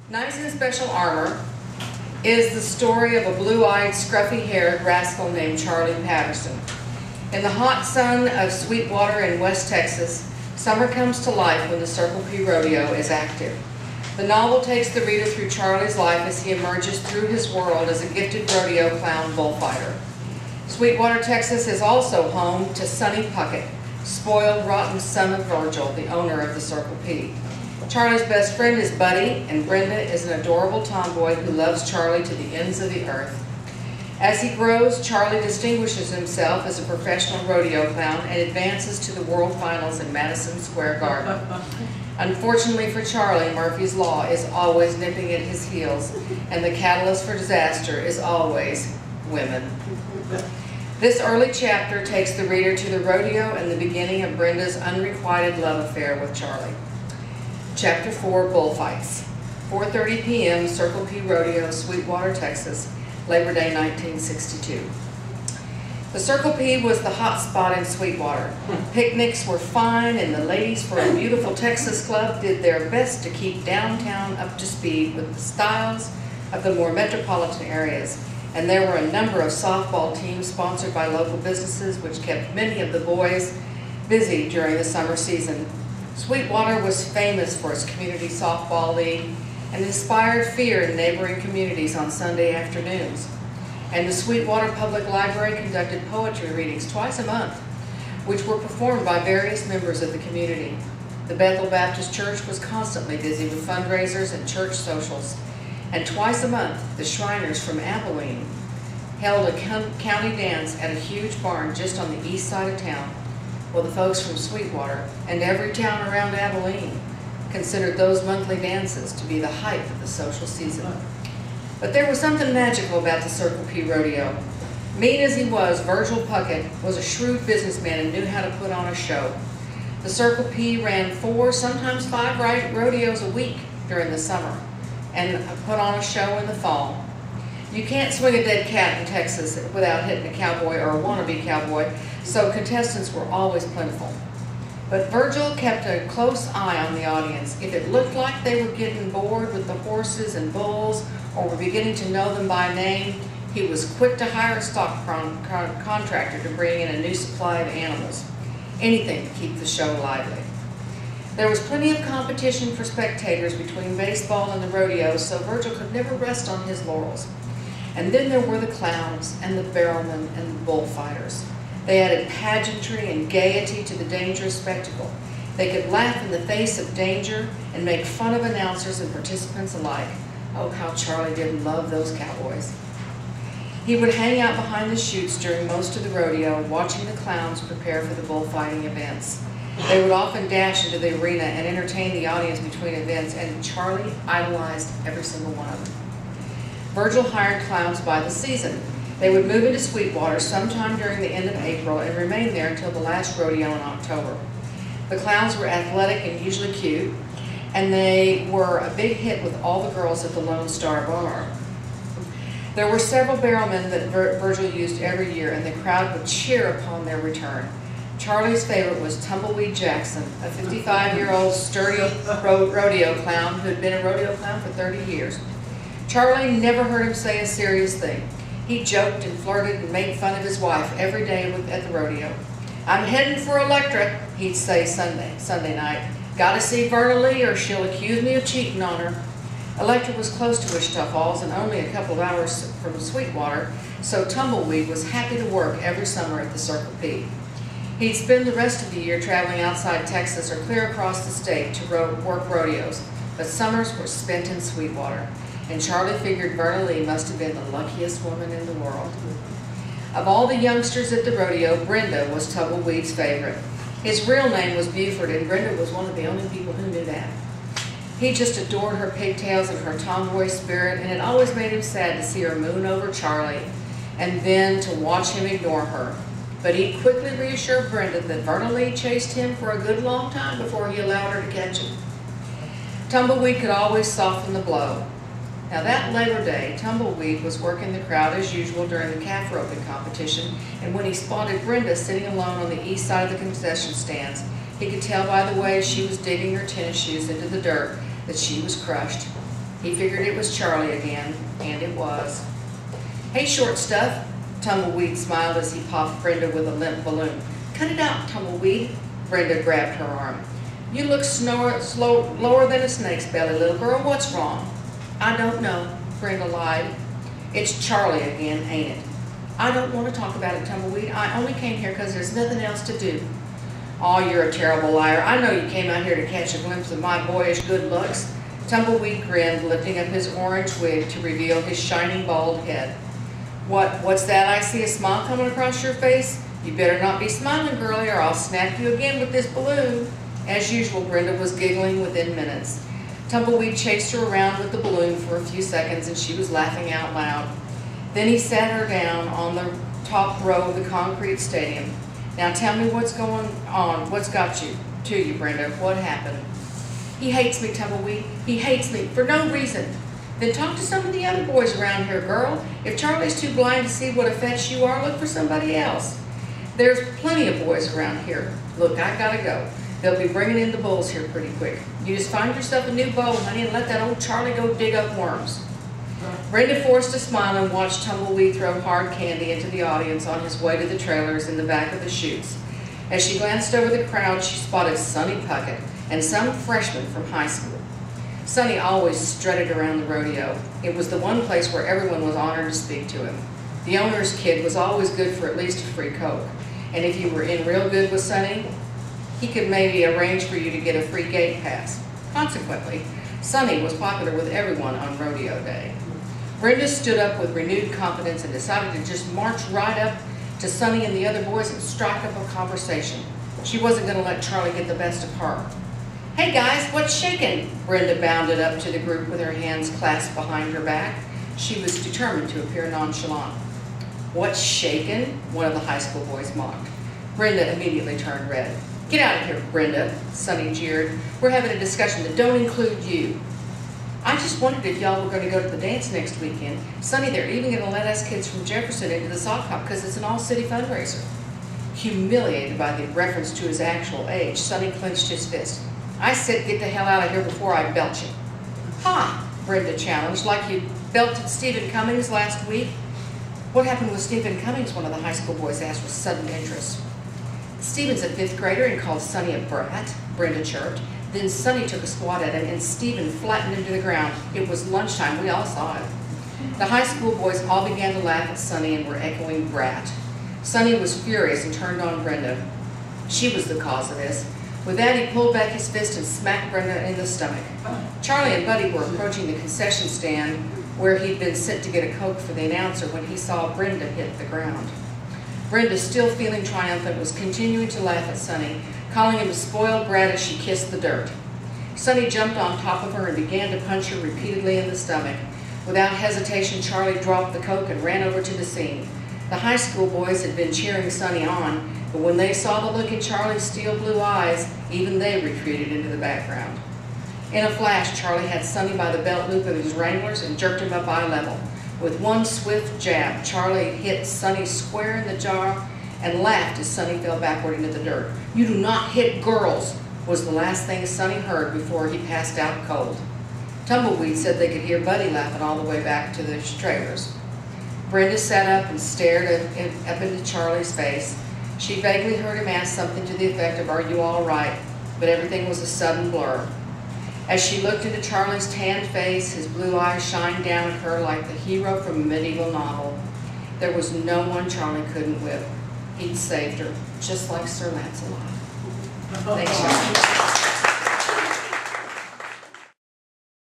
Knights in Special Armor is the story of a blue-eyed, scruffy-haired rascal named Charlie Patterson. In the hot sun of Sweetwater in West Texas, summer comes to life when the Circle P Rodeo is active. The novel takes the reader through Charlie's life as he emerges through his world as a gifted rodeo clown bullfighter. Sweetwater, Texas is also home to Sonny Puckett, spoiled, rotten son of Virgil, the owner of the Circle P. Charlie's best friend is Buddy, and Brenda is an adorable tomboy who loves Charlie to the ends of the earth. As he grows, Charlie distinguishes himself as a professional rodeo clown and advances to the world finals in Madison Square Garden. Unfortunately for Charlie, Murphy's Law is always nipping at his heels, and the catalyst for disaster is always women. This early chapter takes the reader to the rodeo and the beginning of Brenda's unrequited love affair with Charlie. Chapter 4, Bullfights. 4:30 p.m., Circle P Rodeo, Sweetwater, Texas, Labor Day 1962. The Circle P was the hot spot in Sweetwater. Picnics were fine, and the ladies for a beautiful Texas club did their best to keep downtown up to speed with the styles of the more metropolitan areas. And there were a number of softball teams sponsored by local businesses, which kept many of the boys busy during the summer season. Sweetwater was famous for its community softball league and inspired fear in neighboring communities on Sunday afternoons. And the Sweetwater Public Library conducted poetry readings twice a month, which were performed by various members of the community. The Bethel Baptist Church was constantly busy with fundraisers and church socials. And twice a month, the Shriners from Abilene held a county dance at a huge barn just on the east side of town. Well, the folks from Sweetwater and every town around Abilene considered those monthly dances to be the height of the social season. But there was something magical about the Circle P Rodeo. Mean as he was, Virgil Puckett was a shrewd businessman and knew how to put on a show. The Circle P ran 4, sometimes 5 rodeos a week during the summer and put on a show in the fall. You can't swing a dead cat in Texas without hitting a cowboy or a wannabe cowboy, so contestants were always plentiful. But Virgil kept a close eye on the audience. If it looked like they were getting bored with the horses and bulls or were beginning to know them by name, he was quick to hire a stock contractor to bring in a new supply of animals. Anything to keep the show lively. There was plenty of competition for spectators between baseball and the rodeo, so Virgil could never rest on his laurels. And then there were the clowns and the barrelmen and the bullfighters. They added pageantry and gaiety to the dangerous spectacle. They could laugh in the face of danger and make fun of announcers and participants alike. Oh, how Charlie did love those cowboys. He would hang out behind the chutes during most of the rodeo, watching the clowns prepare for the bullfighting events. They would often dash into the arena and entertain the audience between events, and Charlie idolized every single one of them. Virgil hired clowns by the season. They would move into Sweetwater sometime during the end of April and remain there until the last rodeo in October. The clowns were athletic and usually cute, and they were a big hit with all the girls at the Lone Star Bar. There were several barrelmen that Virgil used every year, and the crowd would cheer upon their return. Charlie's favorite was Tumbleweed Jackson, a 55-year-old sturdy rodeo clown who had been a rodeo clown for 30 years. Charlie never heard him say a serious thing. He joked and flirted and made fun of his wife every day at the rodeo. "I'm heading for Electra," he'd say Sunday night. "Gotta see Verna Lee or she'll accuse me of cheating on her." Electra was close to Wichita Falls and only a couple of hours from Sweetwater, so Tumbleweed was happy to work every summer at the Circle P. He'd spend the rest of the year traveling outside Texas or clear across the state to work rodeos, but summers were spent in Sweetwater, and Charlie figured Verna Lee must have been the luckiest woman in the world. Of all the youngsters at the rodeo, Brenda was Tumbleweed's favorite. His real name was Buford, and Brenda was one of the only people who knew that. He just adored her pigtails and her tomboy spirit, and it always made him sad to see her moon over Charlie and then to watch him ignore her. But he quickly reassured Brenda that Verna Lee chased him for a good long time before he allowed her to catch him. Tumbleweed could always soften the blow. Now that Labor Day, Tumbleweed was working the crowd as usual during the calf roping competition, and when he spotted Brenda sitting alone on the east side of the concession stands, he could tell by the way she was digging her tennis shoes into the dirt that she was crushed. He figured it was Charlie again, and it was. "Hey, short stuff," Tumbleweed smiled as he popped Brenda with a limp balloon. "Cut it out, Tumbleweed." Brenda grabbed her arm. "You look lower than a snake's belly, little girl. What's wrong?" "I don't know," Brenda lied. "It's Charlie again, ain't it?" "I don't want to talk about it, Tumbleweed. I only came here because there's nothing else to do." "Oh, you're a terrible liar. I know you came out here to catch a glimpse of my boyish good looks." Tumbleweed grinned, lifting up his orange wig to reveal his shining bald head. What's that? I see a smile coming across your face? You better not be smiling, girlie, or I'll snap you again with this balloon." As usual, Brenda was giggling within minutes. Tumbleweed chased her around with the balloon for a few seconds, and she was laughing out loud. Then he sat her down on the top row of the concrete stadium. "Now tell me what's going on. What's got you to you, Brenda? What happened?" "He hates me, Tumbleweed. He hates me for no reason." "Then talk to some of the other boys around here, girl. If Charlie's too blind to see what a fetch you are, look for somebody else. There's plenty of boys around here. Look, I gotta go. They'll be bringing in the bulls here pretty quick. You just find yourself a new beau, honey, and let that old Charlie go dig up worms." Brenda forced a smile and watched Tumbleweed throw hard candy into the audience on his way to the trailers in the back of the chutes. As she glanced over the crowd, she spotted Sonny Puckett and some freshman from high school. Sonny always strutted around the rodeo. It was the one place where everyone was honored to speak to him. The owner's kid was always good for at least a free Coke, and if you were in real good with Sonny, he could maybe arrange for you to get a free gate pass. Consequently, Sonny was popular with everyone on rodeo day. Brenda stood up with renewed confidence and decided to just march right up to Sonny and the other boys and strike up a conversation. She wasn't going to let Charlie get the best of her. "Hey guys, what's shaking?" Brenda bounded up to the group with her hands clasped behind her back. She was determined to appear nonchalant. "What's shaking?" one of the high school boys mocked. Brenda immediately turned red. "Get out of here, Brenda," Sonny jeered. "We're having a discussion that don't include you." "I just wondered if y'all were going to go to the dance next weekend. Sonny, they're even going to let us kids from Jefferson into the sock hop because it's an all-city fundraiser." Humiliated by the reference to his actual age, Sonny clenched his fist. "I said get the hell out of here before I belt you." "Ha!" Brenda challenged, "like you belted Stephen Cummings last week." "What happened with Stephen Cummings?" one of the high school boys asked with sudden interest. "Stephen's a 5th grader and called Sonny a brat," Brenda chirped. Then Sonny took a swat at him and Stephen flattened him to the ground. It was lunchtime. We all saw it. The high school boys all began to laugh at Sonny and were echoing brat. Sonny was furious and turned on Brenda. She was the cause of this. With that, he pulled back his fist and smacked Brenda in the stomach. Charlie and Buddy were approaching the concession stand where he'd been sent to get a Coke for the announcer when he saw Brenda hit the ground. Brenda, still feeling triumphant, was continuing to laugh at Sonny, calling him a spoiled brat as she kissed the dirt. Sonny jumped on top of her and began to punch her repeatedly in the stomach. Without hesitation, Charlie dropped the Coke and ran over to the scene. The high school boys had been cheering Sonny on, but when they saw the look in Charlie's steel blue eyes, even they retreated into the background. In a flash, Charlie had Sonny by the belt loop of his Wranglers and jerked him up eye level. With one swift jab, Charlie hit Sonny square in the jaw and laughed as Sonny fell backward into the dirt. "You do not hit girls," was the last thing Sonny heard before he passed out cold. Tumbleweed said they could hear Buddy laughing all the way back to the trailers. Brenda sat up and stared up into Charlie's face. She vaguely heard him ask something to the effect of, "Are you all right?" But everything was a sudden blur. As she looked into Charlie's tanned face, his blue eyes shined down at her like the hero from a medieval novel. There was no one Charlie couldn't whip. He'd saved her, just like Sir Lancelot. Thanks, y'all.